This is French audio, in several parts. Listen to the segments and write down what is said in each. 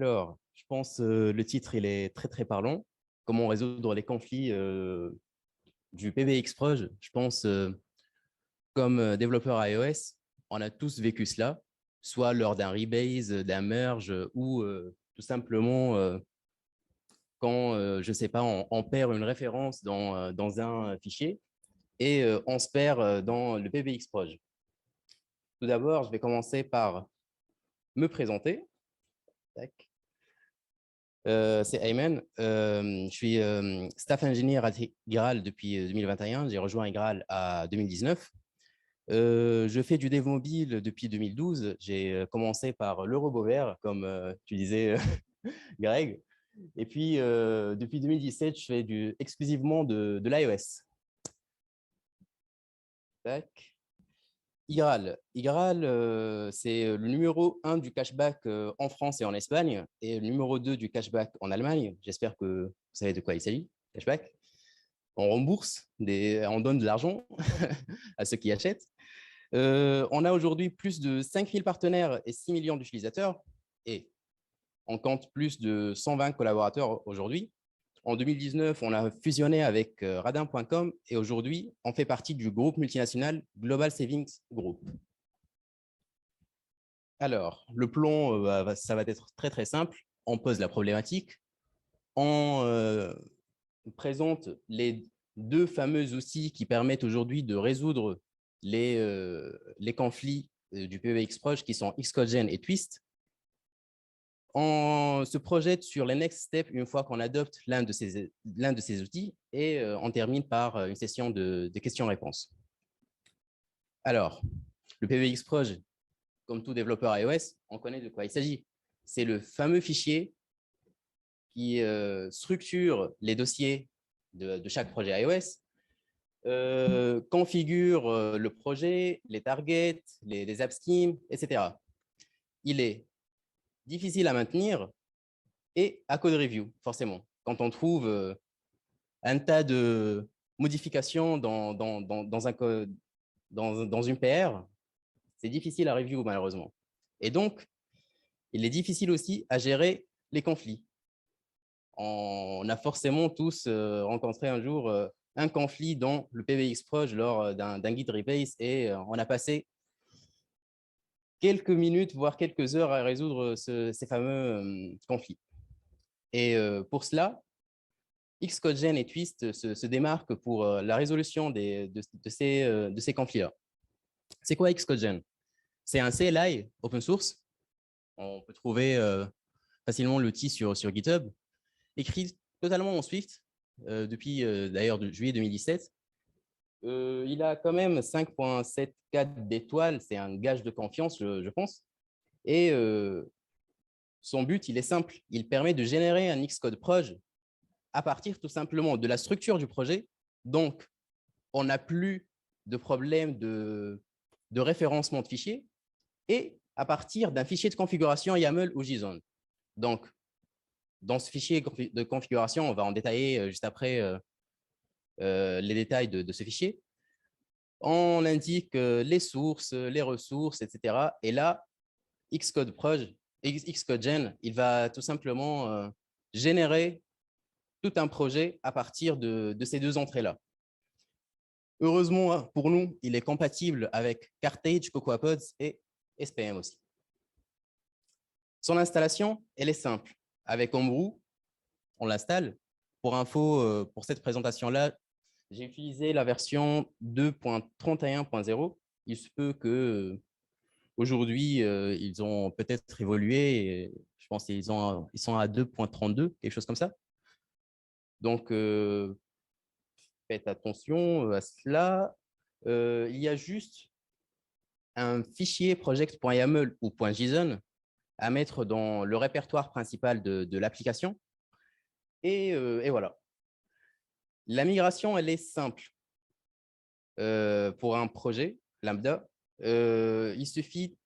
Alors, je pense le titre il est très très parlant. Comment résoudre les conflits du PBX-Proj. Je pense comme développeur iOS, on a tous vécu cela, soit lors d'un rebase, d'un merge ou tout simplement quand, je ne sais pas, on perd une référence dans un fichier et on se perd dans le PBX-Proj. Tout d'abord, je vais commencer par me présenter. Tac. C'est Ayman. Je suis staff engineer à Igral depuis 2021. J'ai rejoint Igral à 2019. Je fais du dev mobile depuis 2012. J'ai commencé par le robot vert, comme tu disais, Greg. Et puis, depuis 2017, je fais exclusivement de l'iOS. Tac. Igral, c'est le numéro 1 du cashback en France et en Espagne, et le numéro 2 du cashback en Allemagne. J'espère que vous savez de quoi il s'agit, cashback. On rembourse, on donne de l'argent à ceux qui achètent. On a aujourd'hui plus de 5000 partenaires et 6 millions d'utilisateurs, et on compte plus de 120 collaborateurs aujourd'hui. En 2019, on a fusionné avec Radin.com et aujourd'hui, on fait partie du groupe multinational Global Savings Group. Alors, le plan, ça va être très, très simple. On pose la problématique, on présente les deux fameux outils qui permettent aujourd'hui de résoudre les conflits du PBX-Proj qui sont Xcodegen et Twist. On se projette sur les next steps une fois qu'on adopte l'un de ces outils et on termine par une session de questions-réponses. Alors, le PBX-Proj, comme tout développeur iOS, on connaît de quoi il s'agit. C'est le fameux fichier qui structure les dossiers de chaque projet iOS, configure le projet, les targets, les app schemes, etc. Il est difficile à maintenir et à code review, forcément. Quand on trouve un tas de modifications dans une PR, c'est difficile à review, malheureusement. Et donc, il est difficile aussi à gérer les conflits. On a forcément tous rencontré un jour un conflit dans le PBX-Proj lors d'un guide rebase et on a passé quelques minutes, voire quelques heures à résoudre ces fameux conflits. Et pour cela, Xcodegen et Twist se démarquent pour la résolution de ces conflits-là. C'est quoi Xcodegen? C'est un CLI open source. On peut trouver facilement l'outil sur GitHub, écrit totalement en Swift depuis d'ailleurs juillet 2017. Il a quand même 5,74 d'étoiles, c'est un gage de confiance, je pense. Et son but, il est simple. Il permet de générer un Xcode Proj à partir tout simplement de la structure du projet. Donc, on n'a plus de problème de référencement de fichiers et à partir d'un fichier de configuration YAML ou JSON. Donc, dans ce fichier de configuration, on va en détailler juste après les détails de ce fichier. On indique les sources, les ressources, etc. Et là, Xcodegen, il va tout simplement générer tout un projet à partir de ces deux entrées-là. Heureusement pour nous, il est compatible avec Carthage, CocoaPods et SPM aussi. Son installation, elle est simple. Avec Homebrew, on l'installe. Pour info, pour cette présentation-là, j'ai utilisé la version 2.31.0. Il se peut que aujourd'hui, ils ont peut-être évolué. Et je pense qu'ils sont à 2.32, quelque chose comme ça. Donc, faites attention à cela. Il y a juste un fichier project.yaml ou .json à mettre dans le répertoire principal de l'application. Et voilà. La migration, elle est simple. Pour un projet lambda, il suffit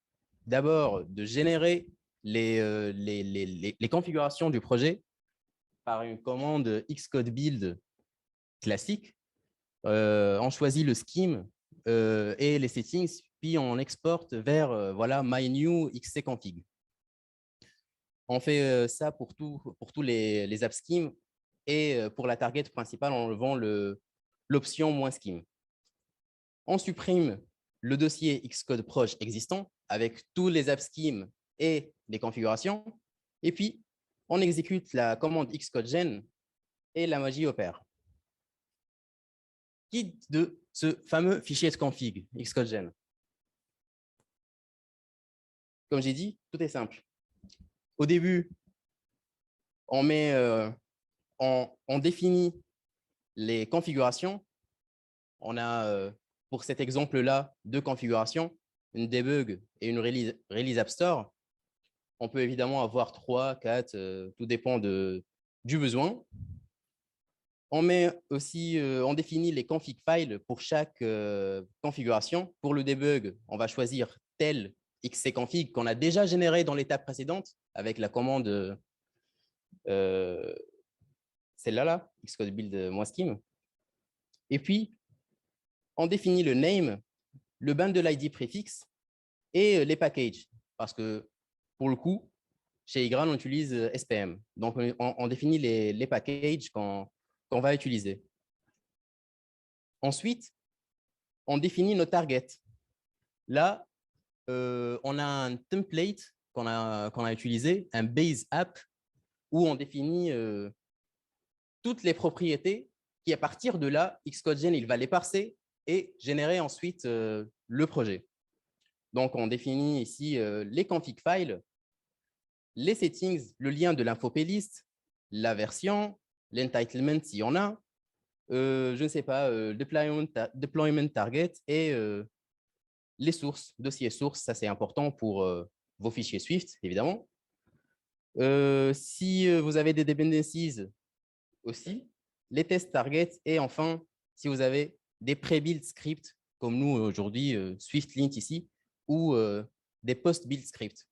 d'abord de générer les configurations du projet par une commande Xcode build classique. On choisit le scheme et les settings, puis on exporte vers voilà, my new xcconfig. On fait ça pour tous les app schemes et pour la target principale en enlevant l'option moins scheme. On supprime le dossier Xcode Proj existant avec tous les app schemes et les configurations. Et puis, on exécute la commande Xcode Gen et la magie opère. Guide de ce fameux fichier de config Xcode Gen. Comme j'ai dit, tout est simple. Au début, on définit les configurations. On a, pour cet exemple-là, deux configurations, une debug et une release App Store. On peut évidemment avoir 3, 4, tout dépend du besoin. On définit les config files pour chaque configuration. Pour le debug, on va choisir tel xcconfig qu'on a déjà généré dans l'étape précédente avec la commande celle-là, xcode build-scheme. Et puis, on définit le name, le bundle ID préfixe et les packages. Parce que, pour le coup, chez Igral, on utilise SPM. Donc, on définit les packages qu'on va utiliser. Ensuite, on définit nos targets. Là, on a un template qu'on a utilisé, un base app, où on définit toutes les propriétés qui, à partir de là, Xcode Gen, il va les parser et générer ensuite le projet. Donc, on définit ici les config files, les settings, le lien de l'info playlist, la version, l'entitlement s'il y en a, je ne sais pas, deployment target et les sources, dossiers sources, ça c'est important pour vos fichiers Swift, évidemment. Si vous avez des dependencies aussi, les tests target et enfin, si vous avez des pré-build scripts, comme nous aujourd'hui, SwiftLint ici, ou des post-build scripts.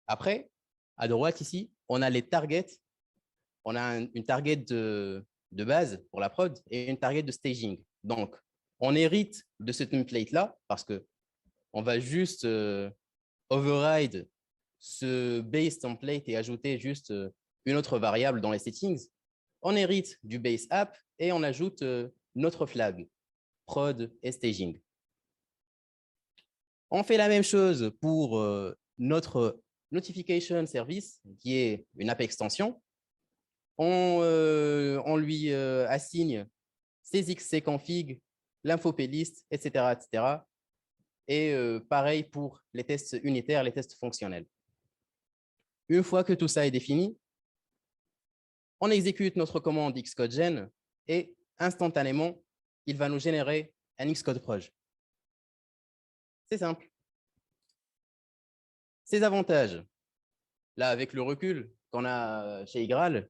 Après, à droite ici, on a les targets. On a une target de base pour la prod et une target de staging. Donc, on hérite de ce template-là parce qu'on va juste override ce base template et ajouter juste une autre variable dans les settings. On hérite du base app et on ajoute notre flag, prod et staging. On fait la même chose pour notre notification service, qui est une app extension. On lui assigne ses xcconfig, l'info plist, etc., etc. Et pareil pour les tests unitaires, les tests fonctionnels. Une fois que tout ça est défini, on exécute notre commande Xcode Gen et instantanément, il va nous générer un Xcode Proj. C'est simple. Ces avantages, là, avec le recul qu'on a chez Igral,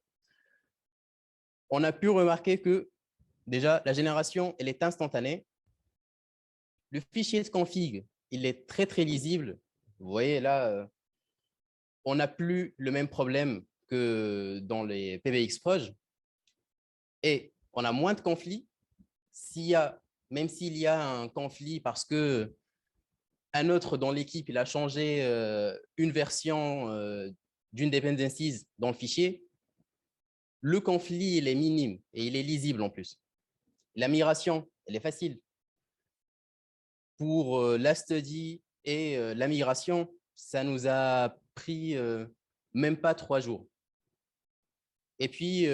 on a pu remarquer que déjà, la génération, elle est instantanée. Le fichier de config, il est très, très lisible. Vous voyez là, on n'a plus le même problème que dans les PBX Proj. Et on a moins de conflits. Même s'il y a un conflit parce que un autre dans l'équipe, il a changé une version d'une dependencies dans le fichier, le conflit, il est minime et il est lisible en plus. La migration, elle est facile. Pour la study et la migration, ça nous a pris même pas 3 jours. Et puis,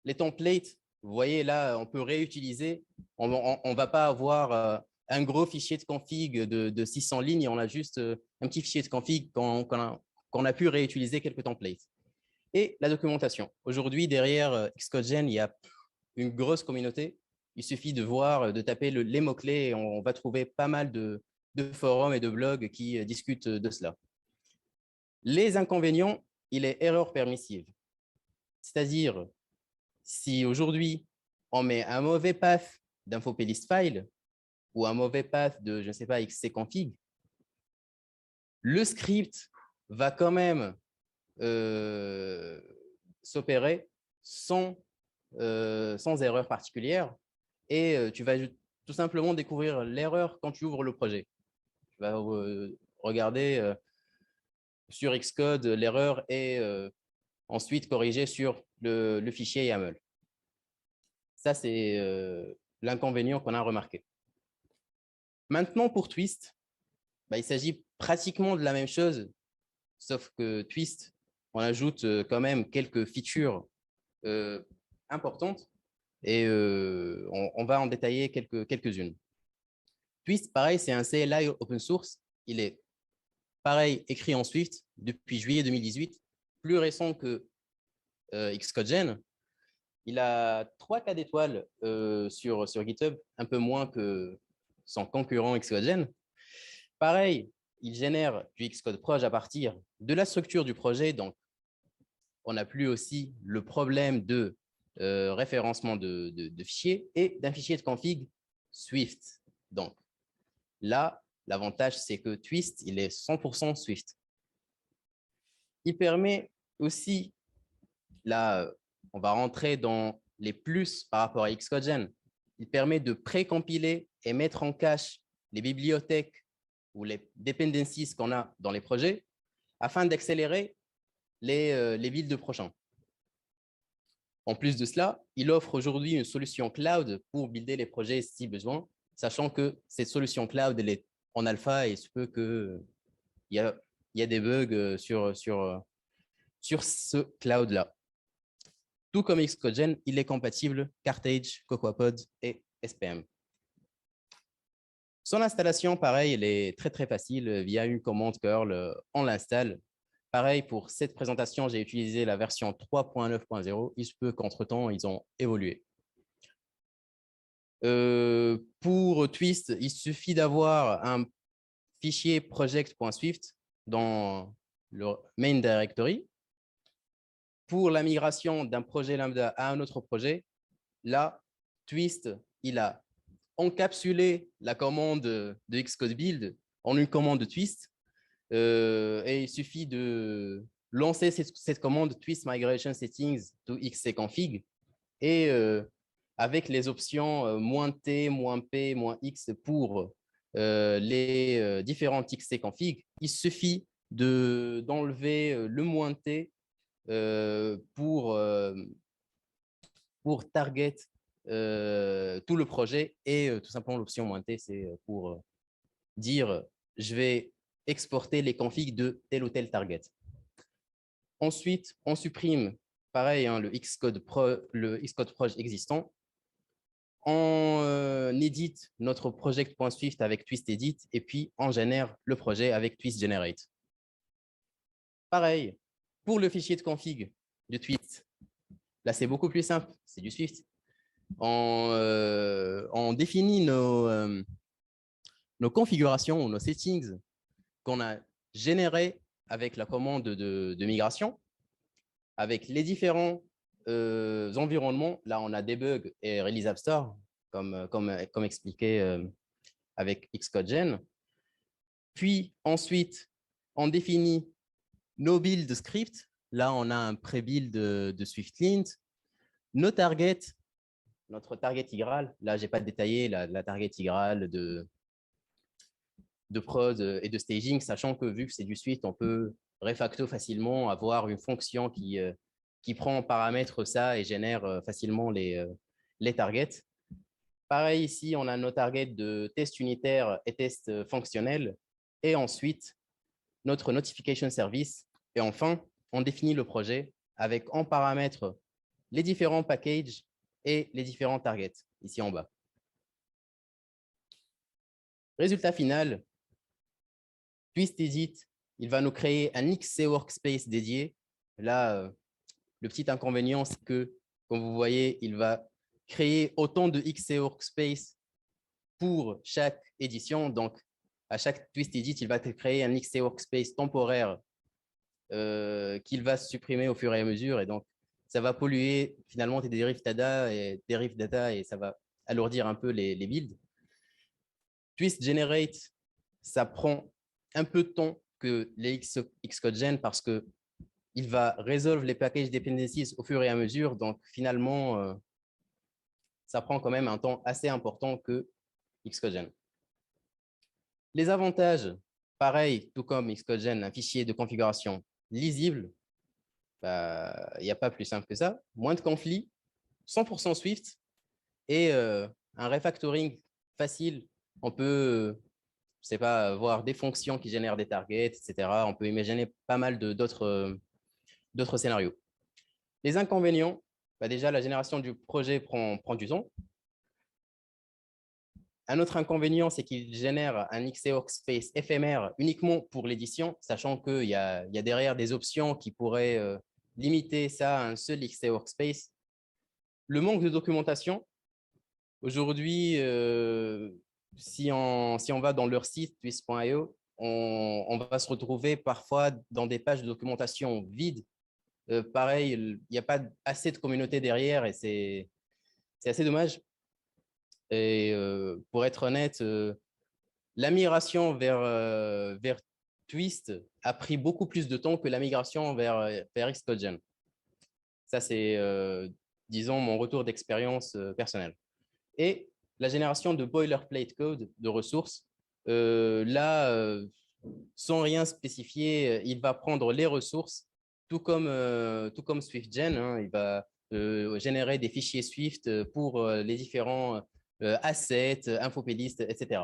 les templates, vous voyez là, on peut réutiliser. On ne va pas avoir un gros fichier de config de 600 lignes. On a juste un petit fichier de config qu'on a pu réutiliser quelques templates. Et la documentation. Aujourd'hui, derrière Xcode Gen, il y a une grosse communauté. Il suffit de voir, de taper les mots-clés et on va trouver pas mal de forums et de blogs qui discutent de cela. Les inconvénients, il est erreur permissive. C'est-à-dire, si aujourd'hui, on met un mauvais path d'info plist file ou un mauvais path de, je ne sais pas, xcconfig, le script va quand même s'opérer sans erreur particulière et tu vas tout simplement découvrir l'erreur quand tu ouvres le projet. Tu vas regarder sur Xcode l'erreur est ensuite corrigée sur le fichier YAML. Ça, c'est l'inconvénient qu'on a remarqué. Maintenant, pour Twist, il s'agit pratiquement de la même chose, sauf que Twist, on ajoute quand même quelques features importantes et on va en détailler quelques-unes. Twist, pareil, c'est un CLI open source. Il est pareil, écrit en Swift depuis juillet 2018, plus récent que Xcodegen. Il a 3 cas d'étoiles sur GitHub, un peu moins que son concurrent Xcodegen. Pareil, il génère du Xcode Proj à partir de la structure du projet. Donc, on n'a plus aussi le problème de référencement de fichiers et d'un fichier de config Swift. Donc, là, l'avantage, c'est que Twist, il est 100% Swift. Il permet aussi, là, on va rentrer dans les plus par rapport à Xcodegen. Il permet de pré-compiler et mettre en cache les bibliothèques ou les dependencies qu'on a dans les projets afin d'accélérer les builds prochains. En plus de cela, il offre aujourd'hui une solution cloud pour builder les projets si besoin, sachant que cette solution cloud elle est en alpha et il se peut qu'il y a des bugs sur ce cloud-là. Tout comme Xcodegen, il est compatible Carthage, CocoaPod et SPM. Son installation, pareil, elle est très, très facile. Via une commande curl, on l'installe. Pareil, pour cette présentation, j'ai utilisé la version 3.9.0. Il se peut qu'entre-temps, ils ont évolué. Pour Twist, il suffit d'avoir un fichier project.swift dans le main directory. Pour la migration d'un projet lambda à un autre projet, là, Twist, il a encapsulé la commande de Xcode build en une commande de Twist. Et il suffit de lancer cette commande Twist Migration Settings to XCconfig et avec les options -T, -P, -X pour les différentes XCconfig, il suffit d'enlever le -T pour target tout le projet et tout simplement l'option -T, c'est pour dire je vais exporter les configs de tel ou tel target. Ensuite, on supprime, pareil, le Xcode Proj existant. On édite notre project.swift avec Twist Edit et puis on génère le projet avec Twist Generate. Pareil, pour le fichier de config de Twist, là c'est beaucoup plus simple, c'est du Swift. On définit nos configurations ou nos settings qu'on a générées avec la commande de migration, avec les différents environnements. Là, on a debug et release app store, comme expliqué avec Xcodegen. Puis ensuite, on définit nos build scripts. Là, on a un pré-build de SwiftLint. Nos targets, notre target Igral. Là, je n'ai pas détaillé la target Igral de prod et de staging, sachant que vu que c'est du Swift, on peut refacto facilement avoir une fonction qui prend en paramètre ça et génère facilement les targets. Pareil ici, on a nos targets de test unitaire et test fonctionnel. Et ensuite, notre notification service. Et enfin, on définit le projet avec en paramètre les différents packages et les différents targets ici en bas. Résultat final, Twist Edit, il va nous créer un XC Workspace dédié. Là, le petit inconvénient, c'est que, comme vous voyez, il va créer autant de XC Workspace pour chaque édition. Donc, à chaque Twist Edit, il va te créer un XC Workspace temporaire qu'il va supprimer au fur et à mesure. Et donc, ça va polluer finalement tes derives data et ça va alourdir un peu les builds. Twist Generate, ça prend un peu de temps que les Xcodegen parce qu'il va résolver les packages dependencies au fur et à mesure. Donc, finalement, ça prend quand même un temps assez important que Xcodegen. Les avantages, pareil, tout comme Xcode-Gen, un fichier de configuration lisible. Bah, il n'y a pas plus simple que ça. Moins de conflits, 100% Swift et un refactoring facile. On peut, je sais pas, voir des fonctions qui génèrent des targets, etc. On peut imaginer pas mal d'autres scénarios. Les inconvénients, bah déjà, la génération du projet prend du temps. Un autre inconvénient, c'est qu'il génère un XC Workspace éphémère uniquement pour l'édition, sachant qu'il y a derrière des options qui pourraient limiter ça à un seul XC Workspace. Le manque de documentation. Aujourd'hui, si on va dans leur site, twist.io, on va se retrouver parfois dans des pages de documentation vides. Pareil, il n'y a pas assez de communauté derrière et c'est assez dommage. Et pour être honnête, la migration vers Twist a pris beaucoup plus de temps que la migration vers Xcode-Gen. Ça, c'est, disons, mon retour d'expérience personnelle. Et la génération de boilerplate code de ressources, là, sans rien spécifier, il va prendre les ressources, tout comme SwiftGen, hein, il va générer des fichiers Swift pour les différents assets, infopélistes, etc.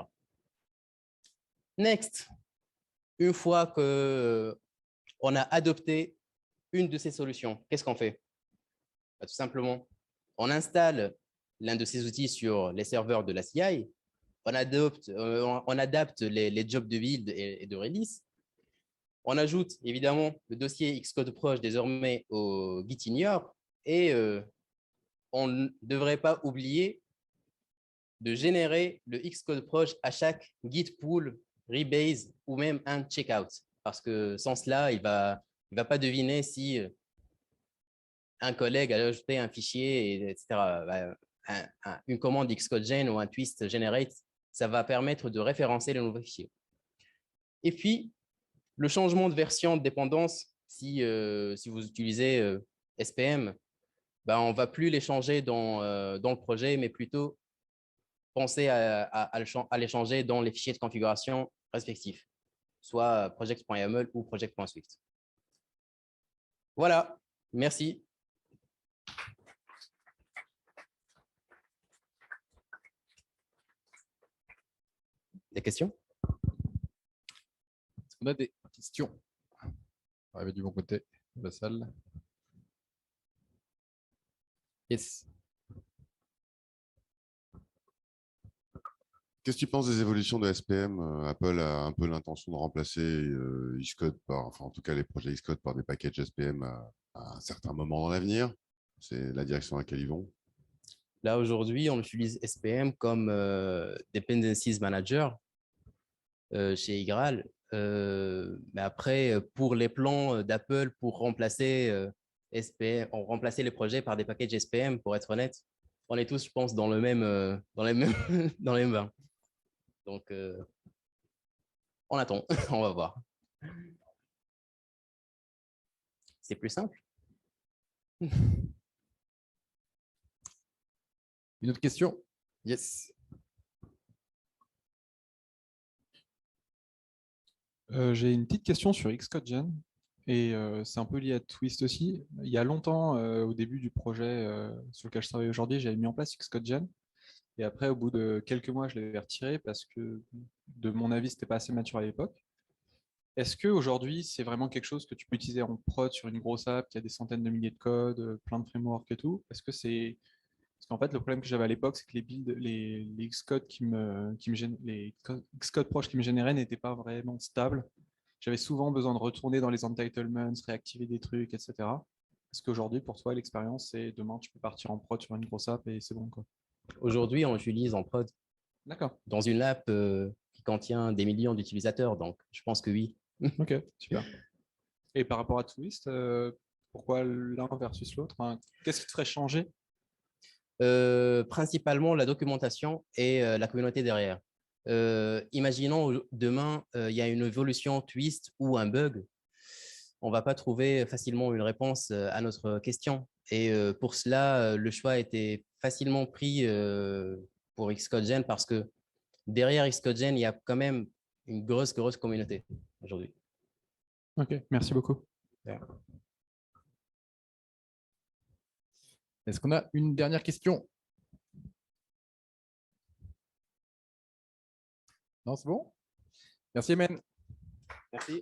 Next, une fois qu'on a adopté une de ces solutions, qu'est-ce qu'on fait? Bah, tout simplement, on installe l'un de ces outils sur les serveurs de la CI, on adapte les jobs de build et de release, on ajoute évidemment le dossier Xcode Proj désormais au Gitignore et on ne devrait pas oublier de générer le Xcode Proj à chaque git pull, rebase ou même un checkout. Parce que sans cela, il va pas deviner si un collègue a ajouté un fichier, etc. Une commande Xcode-Gen ou un twist generate, ça va permettre de référencer le nouveau fichier. Et puis, le changement de version de dépendance, si vous utilisez SPM, ben, on ne va plus les changer dans le projet, mais plutôt penser à les changer dans les fichiers de configuration respectifs, soit project.yaml ou project.swift. Voilà, merci. Des questions? Est-ce qu'on a des questions? Arrivé du bon côté de la salle. Yes. Qu'est-ce que tu penses des évolutions de SPM? Apple a un peu l'intention de remplacer Xcode en tout cas les projets Xcode par des packages SPM à un certain moment dans l'avenir. C'est la direction à laquelle ils vont. Là, aujourd'hui, on utilise SPM comme Dependencies Manager chez Igral. Mais après, pour les plans d'Apple, pour remplacer SPM, on remplacer les projets par des packages SPM, pour être honnête, on est tous, je pense, dans le même, dans les mêmes, dans les mêmes bains. Donc, on attend, on va voir. C'est plus simple. Une autre question? Yes. J'ai une petite question sur Xcode-Gen et c'est un peu lié à Twist aussi. Il y a longtemps, au début du projet sur lequel je travaille aujourd'hui, j'avais mis en place Xcode-Gen et après, au bout de quelques mois, je l'avais retiré parce que, de mon avis, c'était pas assez mature à l'époque. Est-ce qu'aujourd'hui, c'est vraiment quelque chose que tu peux utiliser en prod sur une grosse app qui a des centaines de milliers de codes, plein de frameworks et tout? Est-ce que c'est... Parce qu'en fait, le problème que j'avais à l'époque, c'est que les Xcode les Xcode proches qui me généraient n'étaient pas vraiment stables. J'avais souvent besoin de retourner dans les entitlements, réactiver des trucs, etc. Est-ce qu'aujourd'hui, pour toi, l'expérience, c'est demain, tu peux partir en prod sur une grosse app et c'est bon, quoi? Aujourd'hui, on utilise en prod D'accord. dans une app qui contient des millions d'utilisateurs. Donc, je pense que oui. Ok, super. Et par rapport à Twist, pourquoi l'un versus l'autre? Enfin, qu'est-ce qui te ferait changer? Principalement la documentation et la communauté derrière. Imaginons demain, il y a une évolution twist ou un bug. On ne va pas trouver facilement une réponse à notre question. Et pour cela, le choix a été facilement pris pour Xcode-Gen parce que derrière Xcode-Gen, il y a quand même une grosse communauté aujourd'hui. Ok, merci beaucoup. Est-ce qu'on a une dernière question? Non, c'est bon? Merci, Emen. Merci.